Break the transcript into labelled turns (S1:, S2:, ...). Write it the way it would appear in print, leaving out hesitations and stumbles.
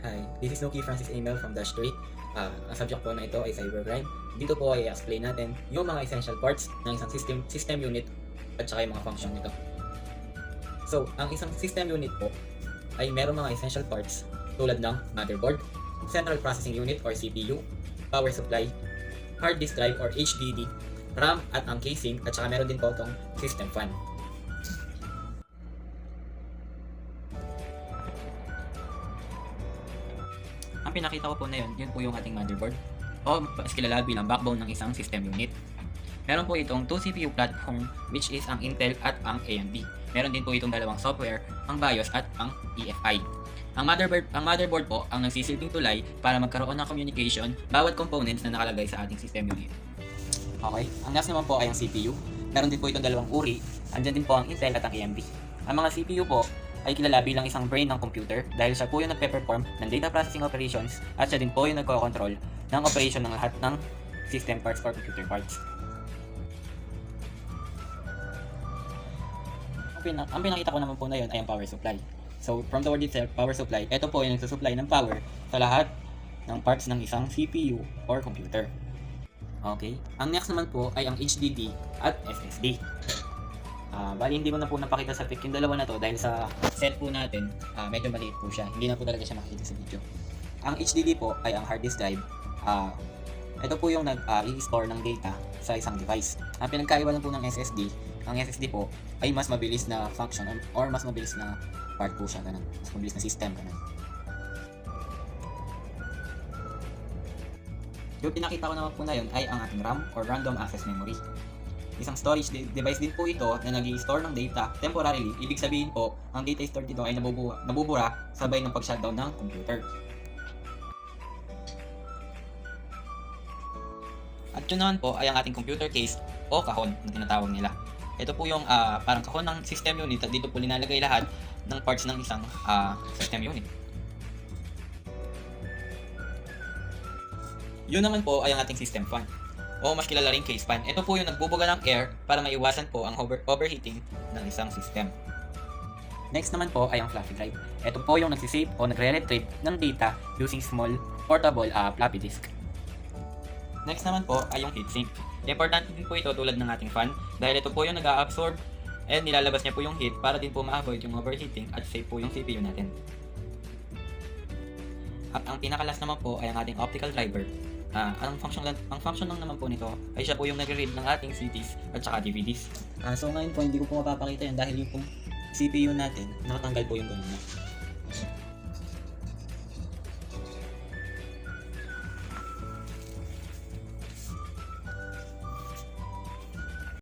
S1: Hi, this is Nuki Francis Emil from Dash 3. Ang subject po na ito ay cybercrime. Dito po ay explain natin yung mga essential parts ng isang system unit at saka yung mga function nito. So, ang isang system unit po ay meron mga essential parts tulad ng motherboard, central processing unit or CPU, power supply, hard disk drive or HDD, RAM at ang casing at saka meron din po itong system fan. Ang pinakita ko po na yun po yung ating motherboard o mas kilala bilang backbone ng isang system unit. Meron po itong 2 CPU platform which is ang Intel at ang AMD. Meron din po itong dalawang software, ang BIOS at ang EFI. Ang motherboard po ang nagsisilbing tulay para magkaroon ng communication bawat components na nakalagay sa ating system unit. Okay, ang next naman po ay ang CPU. Meron din po itong dalawang uri. Andyan din po ang Intel at ang AMD. Ang mga CPU po ay kilala bilang isang brain ng computer dahil siya po yung nagpe-perform ng data processing operations at siya din po yung nagko-control ng operation ng lahat ng system parts or computer parts. Ang pinakita ko naman po na yun ay ang power supply. So from the word itself, power supply, ito po yung nagsusupply ng power sa lahat ng parts ng isang CPU or computer. Okay, ang next naman po ay ang HDD at SSD. Bali hindi mo na po napakita sa pic yung dalawa na to dahil sa set po natin medyo maliit po siya, hindi na po talaga siya makikita sa video. Ang HDD po ay ang hard disk drive. Ito po yung i-store ng data sa isang device. Ang pinagkaiba lang po ng SSD, ang SSD po ay mas mabilis na function or mas mabilis na part po siya, ganun. Mas mabilis na system, ganun. Yung pinakita ko naman po na yun ay ang ating RAM or Random Access Memory. Isang storage device din po ito na nag-i-store ng data temporarily. Ibig sabihin po, ang data stored dito ay nabubura sabay ng pag-shutdown ng computer. At yun naman po ay ang ating computer case o kahon na tinatawag nila. Ito po yung parang kahon ng system unit at dito po linalagay lahat ng parts ng isang system unit. Yun naman po ay ang ating system fan o mas kilala rin case fan. Ito po yung nagbubuga ng air para maiwasan po ang overheating ng isang system. Next naman po ay ang floppy drive. Ito po yung nagsisave o nagre-retrieve ng data using small portable floppy disk. Next naman po ay yung heatsink. Importante din po ito tulad ng ating fan dahil ito po yung nag-a-absorb and nilalabas niya po yung heat para din po ma-avoid yung overheating at save po yung CPU natin. At ang pinakalas naman po ay ang ating optical driver. Ang function lang naman po nito ay siya po yung nagre-read ng ating CDs at saka DVDs. So ngayon po hindi ko po mapapakita yan dahil yung CPU natin nakatanggal po yung ganun na.